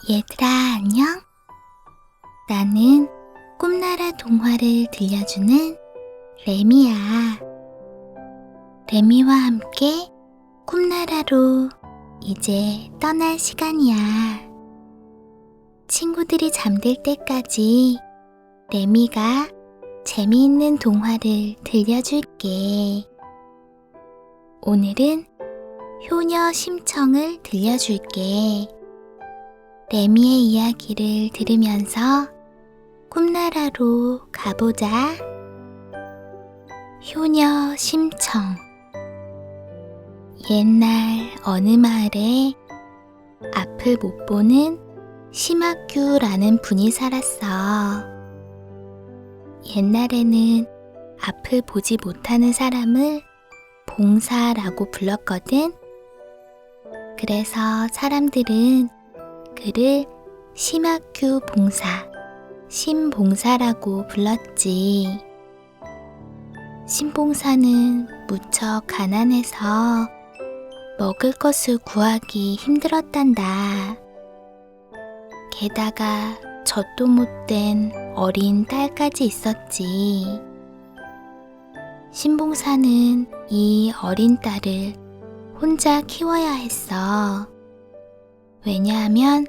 얘들아, 안녕? 나는 꿈나라 동화를 들려주는 레미야. 레미와 함께 꿈나라로 이제 떠날 시간이야. 친구들이 잠들 때까지 레미가 재미있는 동화를 들려줄게. 오늘은 효녀 심청을 들려줄게. 레미의 이야기를 들으면서 꿈나라로 가보자. 효녀 심청. 옛날 어느 마을에 앞을 못 보는 심학규라는 분이 살았어. 옛날에는 앞을 보지 못하는 사람을 봉사라고 불렀거든. 그래서 사람들은 그를 심학규 봉사, 신봉사라고 불렀지. 신봉사는 무척 가난해서 먹을 것을 구하기 힘들었단다. 게다가 젖도 못된 어린 딸까지 있었지. 신봉사는 이 어린 딸을 혼자 키워야 했어. 왜냐하면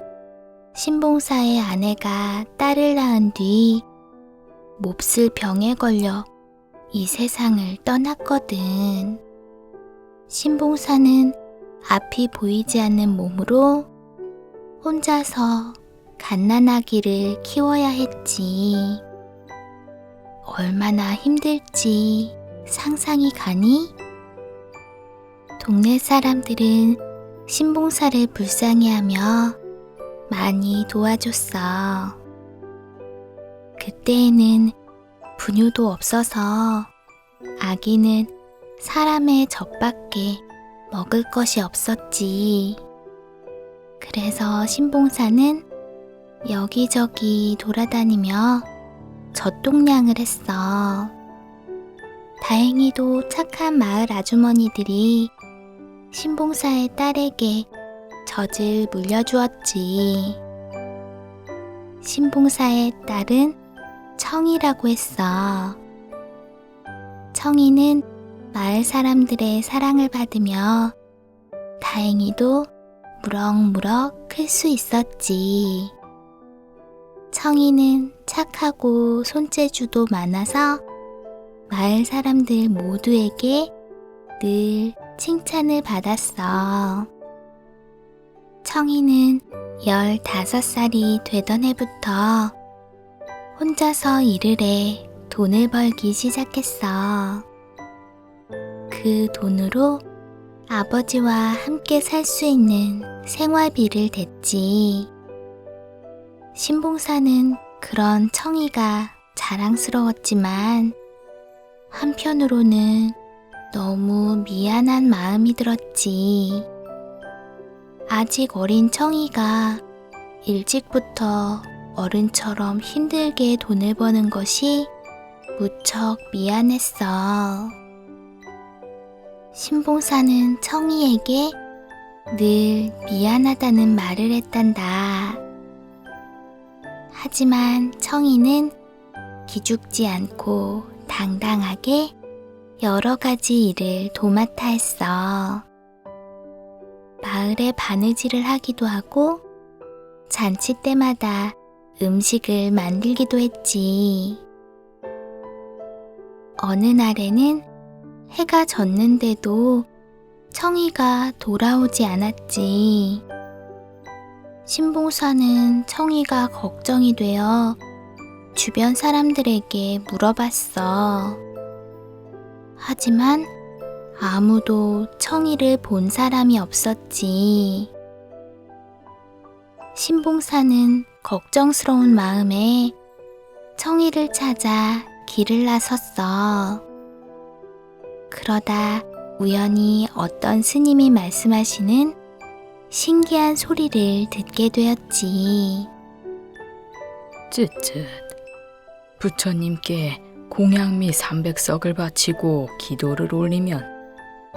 신봉사의 아내가 딸을 낳은 뒤 몹쓸 병에 걸려 이 세상을 떠났거든. 신봉사는 앞이 보이지 않는 몸으로 혼자서 갓난아기를 키워야 했지. 얼마나 힘들지 상상이 가니? 동네 사람들은 신봉사를 불쌍해하며 많이 도와줬어. 그때에는 분유도 없어서 아기는 사람의 젖밖에 먹을 것이 없었지. 그래서 신봉사는 여기저기 돌아다니며 젖동량을 했어. 다행히도 착한 마을 아주머니들이 신봉사의 딸에게 젖을 물려주었지. 신봉사의 딸은 청이라고 했어. 청이는 마을 사람들의 사랑을 받으며 다행히도 무럭무럭 클 수 있었지. 청이는 착하고 손재주도 많아서 마을 사람들 모두에게 늘 칭찬을 받았어. 청이는 15살이 되던 해부터 혼자서 일을 해 돈을 벌기 시작했어. 그 돈으로 아버지와 함께 살 수 있는 생활비를 댔지. 신봉사는 그런 청이가 자랑스러웠지만 한편으로는 너무 미안한 마음이 들었지. 아직 어린 청이가 일찍부터 어른처럼 힘들게 돈을 버는 것이 무척 미안했어. 신봉사는 청이에게 늘 미안하다는 말을 했단다. 하지만 청이는 기죽지 않고 당당하게 여러 가지 일을 도맡아 했어. 마을에 바느질을 하기도 하고 잔치 때마다 음식을 만들기도 했지. 어느 날에는 해가 졌는데도 청이가 돌아오지 않았지. 신봉사는 청이가 걱정이 되어 주변 사람들에게 물어봤어. 하지만 아무도 청이를 본 사람이 없었지. 신봉사는 걱정스러운 마음에 청이를 찾아 길을 나섰어. 그러다 우연히 어떤 스님이 말씀하시는 신기한 소리를 듣게 되었지. 쯧쯧, 부처님께 공양미 300석을 바치고 기도를 올리면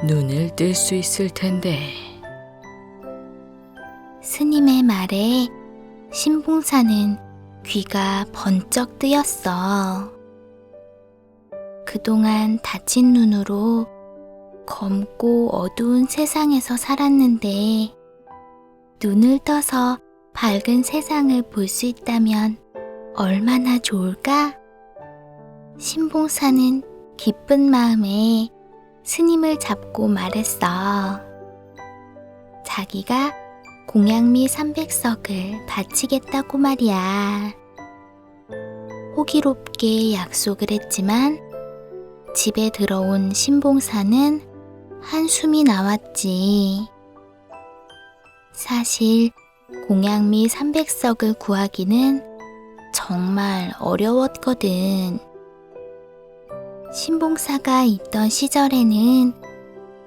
눈을 뜰 수 있을 텐데. 스님의 말에 신봉사는 귀가 번쩍 뜨였어. 그동안 다친 눈으로 검고 어두운 세상에서 살았는데 눈을 떠서 밝은 세상을 볼 수 있다면 얼마나 좋을까? 신봉사는 기쁜 마음에 스님을 잡고 말했어. 자기가 공양미 300석을 바치겠다고 말이야. 호기롭게 약속을 했지만 집에 들어온 신봉사는 한숨이 나왔지. 사실 공양미 300석을 구하기는 정말 어려웠거든. 신봉사가 있던 시절에는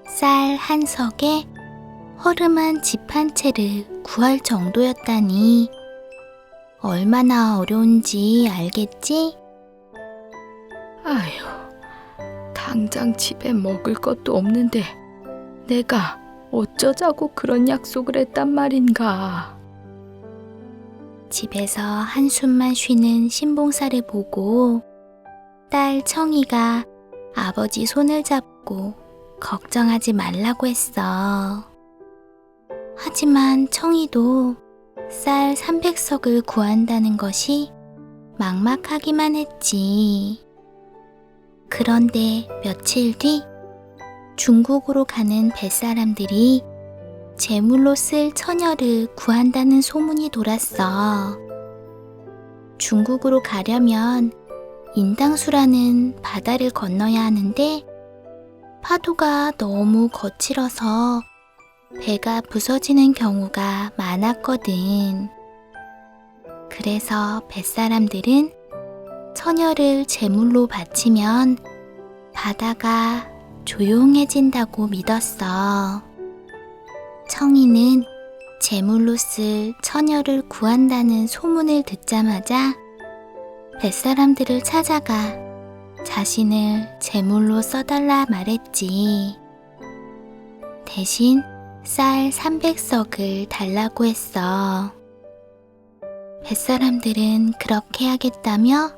쌀 한 석에 허름한 집 한 채를 구할 정도였다니 얼마나 어려운지 알겠지? 아휴, 당장 집에 먹을 것도 없는데 내가 어쩌자고 그런 약속을 했단 말인가. 집에서 한숨만 쉬는 신봉사를 보고 딸 청이가 아버지 손을 잡고 걱정하지 말라고 했어. 하지만 청이도 쌀 300석을 구한다는 것이 막막하기만 했지. 그런데 며칠 뒤 중국으로 가는 뱃사람들이 제물로 쓸 처녀를 구한다는 소문이 돌았어. 중국으로 가려면 인당수라는 바다를 건너야 하는데 파도가 너무 거칠어서 배가 부서지는 경우가 많았거든. 그래서 뱃사람들은 처녀를 제물로 바치면 바다가 조용해진다고 믿었어. 청이는 제물로 쓸 처녀를 구한다는 소문을 듣자마자 뱃사람들을 찾아가 자신을 제물로 써달라 말했지. 대신 쌀 300석을 달라고 했어. 뱃사람들은 그렇게 하겠다며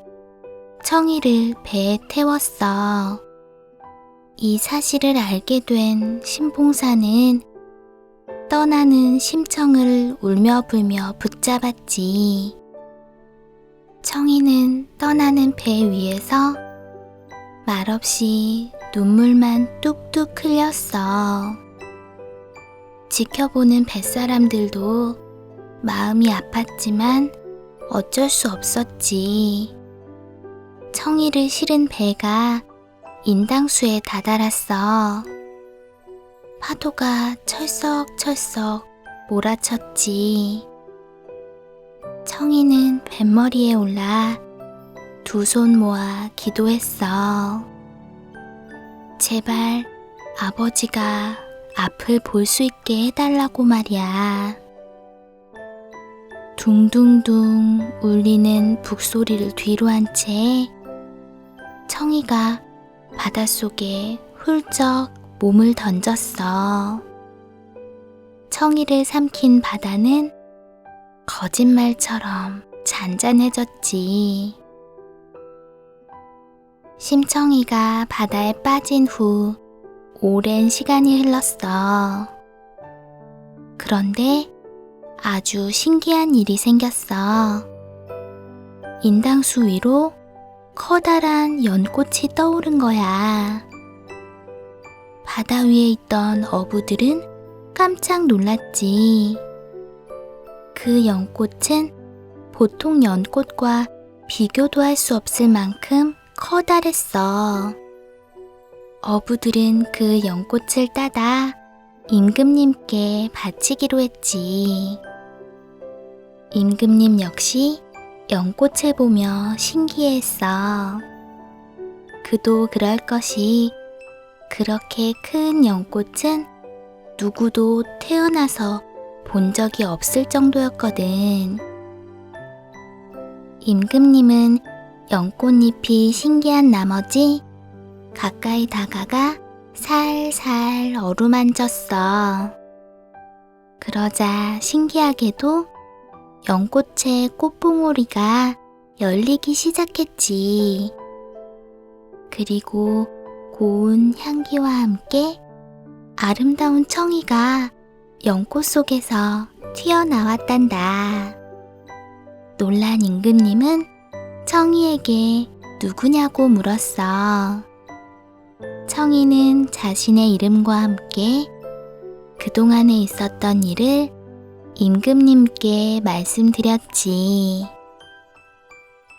청이를 배에 태웠어. 이 사실을 알게 된 신봉사는 떠나는 심청을 울며불며 붙잡았지. 청이는 떠나는 배 위에서 말없이 눈물만 뚝뚝 흘렸어. 지켜보는 뱃사람들도 마음이 아팠지만 어쩔 수 없었지. 청이를 실은 배가 인당수에 다다랐어. 파도가 철썩철썩 몰아쳤지. 청이는 뱃머리에 올라 두 손 모아 기도했어. 제발 아버지가 앞을 볼 수 있게 해달라고 말이야. 둥둥둥 울리는 북소리를 뒤로 한 채 청이가 바닷속에 훌쩍 몸을 던졌어. 청이를 삼킨 바다는 거짓말처럼 잔잔해졌지. 심청이가 바다에 빠진 후 오랜 시간이 흘렀어. 그런데 아주 신기한 일이 생겼어. 인당수 위로 커다란 연꽃이 떠오른 거야. 바다 위에 있던 어부들은 깜짝 놀랐지. 그 연꽃은 보통 연꽃과 비교도 할 수 없을 만큼 커다랬어. 어부들은 그 연꽃을 따다 임금님께 바치기로 했지. 임금님 역시 연꽃을 보며 신기해했어. 그도 그럴 것이 그렇게 큰 연꽃은 누구도 태어나서 본 적이 없을 정도였거든. 임금님은 연꽃잎이 신기한 나머지 가까이 다가가 살살 어루만졌어. 그러자 신기하게도 연꽃의 꽃봉오리가 열리기 시작했지. 그리고 고운 향기와 함께 아름다운 청이가 연꽃 속에서 튀어나왔단다. 놀란 임금님은 청이에게 누구냐고 물었어. 청이는 자신의 이름과 함께 그동안에 있었던 일을 임금님께 말씀드렸지.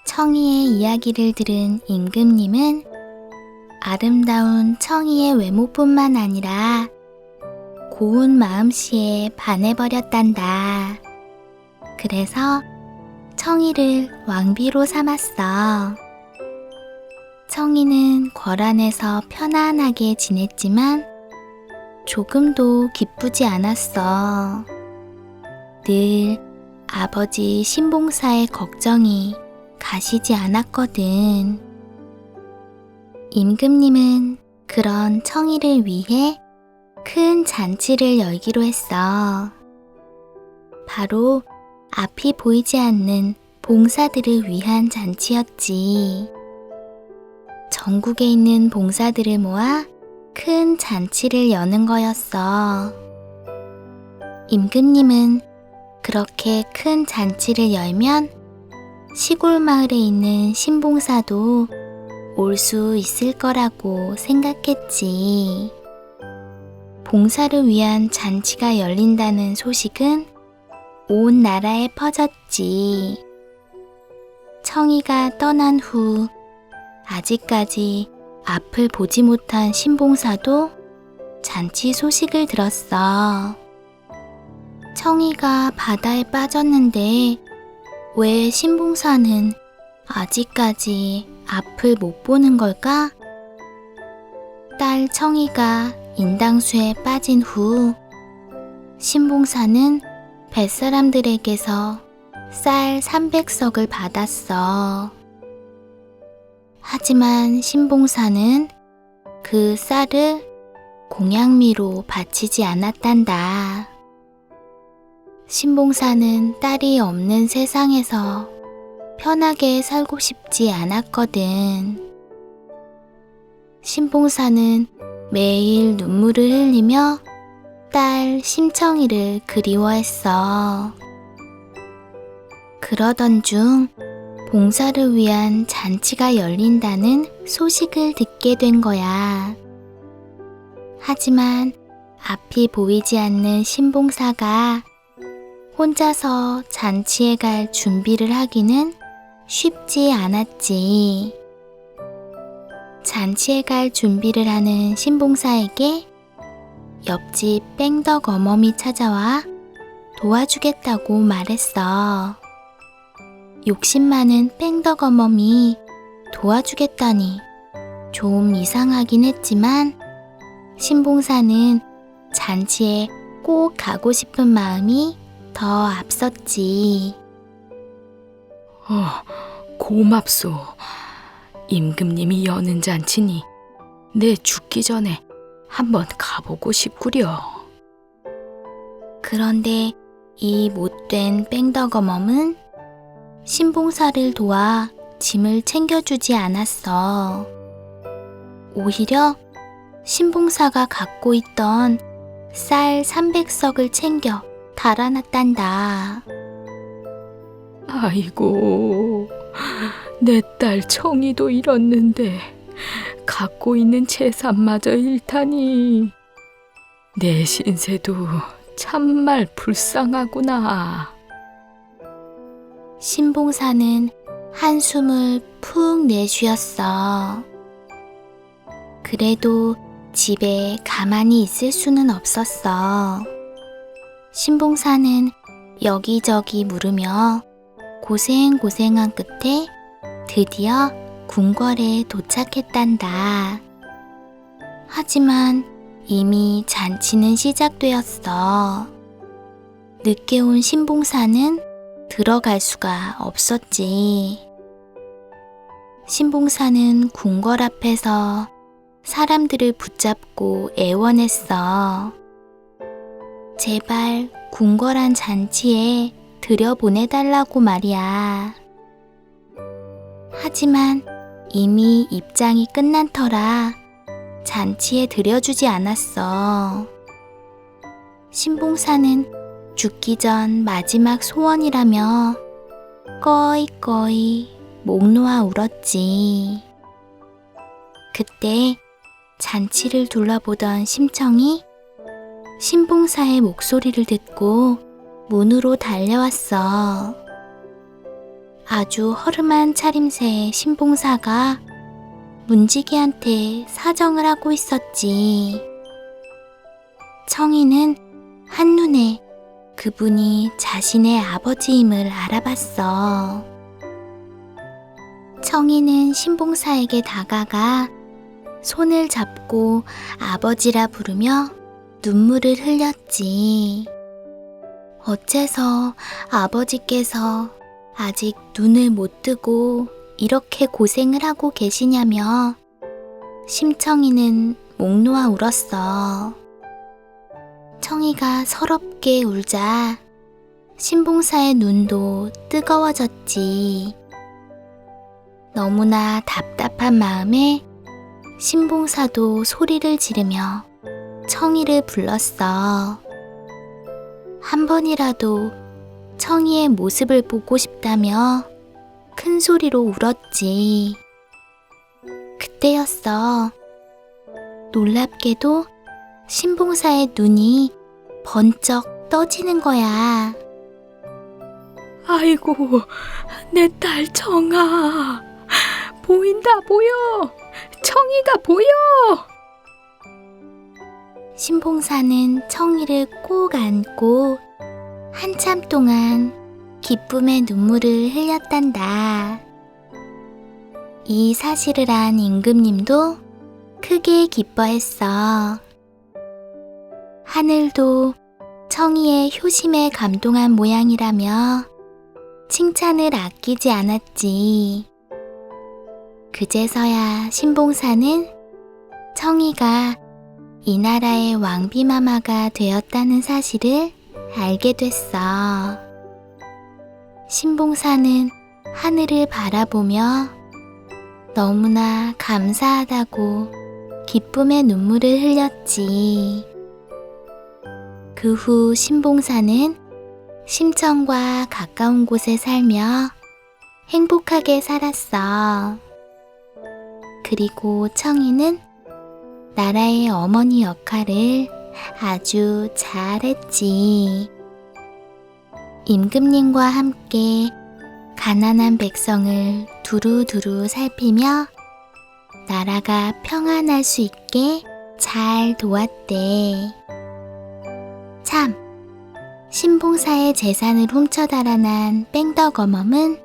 청이의 이야기를 들은 임금님은 아름다운 청이의 외모뿐만 아니라 고운 마음씨에 반해버렸단다. 그래서 청이를 왕비로 삼았어. 청이는 궐 안에서 편안하게 지냈지만 조금도 기쁘지 않았어. 늘 아버지 신봉사의 걱정이 가시지 않았거든. 임금님은 그런 청이를 위해 큰 잔치를 열기로 했어. 바로 앞이 보이지 않는 봉사들을 위한 잔치였지. 전국에 있는 봉사들을 모아 큰 잔치를 여는 거였어. 임금님은 그렇게 큰 잔치를 열면 시골 마을에 있는 신봉사도 올 수 있을 거라고 생각했지. 봉사를 위한 잔치가 열린다는 소식은 온 나라에 퍼졌지. 청이가 떠난 후 아직까지 앞을 보지 못한 신봉사도 잔치 소식을 들었어. 청이가 바다에 빠졌는데 왜 신봉사는 아직까지 앞을 못 보는 걸까? 딸 청이가 인당수에 빠진 후 신봉사는 뱃사람들에게서 쌀 300석을 받았어. 하지만 신봉사는 그 쌀을 공양미로 바치지 않았단다. 신봉사는 딸이 없는 세상에서 편하게 살고 싶지 않았거든. 신봉사는 매일 눈물을 흘리며 딸 심청이를 그리워했어. 그러던 중 봉사를 위한 잔치가 열린다는 소식을 듣게 된 거야. 하지만 앞이 보이지 않는 신봉사가 혼자서 잔치에 갈 준비를 하기는 쉽지 않았지. 잔치에 갈 준비를 하는 신봉사에게 옆집 뺑덕 어멈이 찾아와 도와주겠다고 말했어. 욕심 많은 뺑덕 어멈이 도와주겠다니 좀 이상하긴 했지만 신봉사는 잔치에 꼭 가고 싶은 마음이 더 앞섰지. 고맙소. 임금님이 여는 잔치니 내 죽기 전에 한번 가보고 싶구려. 그런데 이 못된 뺑덕어멈은 신봉사를 도와 짐을 챙겨주지 않았어. 오히려 신봉사가 갖고 있던 쌀 300석을 챙겨 달아났단다. 아이고, 내 딸 청이도 잃었는데 갖고 있는 재산마저 잃다니. 내 신세도 참말 불쌍하구나. 신봉사는 한숨을 푹 내쉬었어. 그래도 집에 가만히 있을 수는 없었어. 신봉사는 여기저기 물으며 고생고생한 끝에 드디어 궁궐에 도착했단다. 하지만 이미 잔치는 시작되었어. 늦게 온 신봉사는 들어갈 수가 없었지. 신봉사는 궁궐 앞에서 사람들을 붙잡고 애원했어. 제발 궁궐 안 잔치에 들여보내달라고 말이야. 하지만 이미 입장이 끝난 터라 잔치에 들여주지 않았어. 신봉사는 죽기 전 마지막 소원이라며 꺼이꺼이 목 놓아 울었지. 그때 잔치를 둘러보던 심청이 신봉사의 목소리를 듣고 문으로 달려왔어. 아주 허름한 차림새의 신봉사가 문지기한테 사정을 하고 있었지. 청이는 한눈에 그분이 자신의 아버지임을 알아봤어. 청이는 신봉사에게 다가가 손을 잡고 아버지라 부르며 눈물을 흘렸지. 어째서 아버지께서 아직 눈을 못 뜨고 이렇게 고생을 하고 계시냐며 심청이는 목 놓아 울었어. 청이가 서럽게 울자 신봉사의 눈도 뜨거워졌지. 너무나 답답한 마음에 신봉사도 소리를 지르며 청이를 불렀어. 한 번이라도 청이의 모습을 보고 싶다며 큰 소리로 울었지. 그때였어. 놀랍게도 신봉사의 눈이 번쩍 떠지는 거야. 아이고, 내 딸 청아. 보인다, 보여. 청이가 보여. 신봉사는 청이를 꼭 안고 한참 동안 기쁨의 눈물을 흘렸단다. 이 사실을 안 임금님도 크게 기뻐했어. 하늘도 청이의 효심에 감동한 모양이라며 칭찬을 아끼지 않았지. 그제서야 신봉사는 청이가 이 나라의 왕비마마가 되었다는 사실을 알게 됐어. 신봉사는 하늘을 바라보며 너무나 감사하다고 기쁨의 눈물을 흘렸지. 그 후 신봉사는 심청과 가까운 곳에 살며 행복하게 살았어. 그리고 청이는 나라의 어머니 역할을 아주 잘했지. 임금님과 함께 가난한 백성을 두루두루 살피며 나라가 평안할 수 있게 잘 도왔대. 참, 신봉사의 재산을 훔쳐 달아난 뺑덕어멈은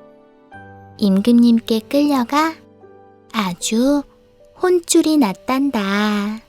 임금님께 끌려가 아주 혼쭐이 났단다.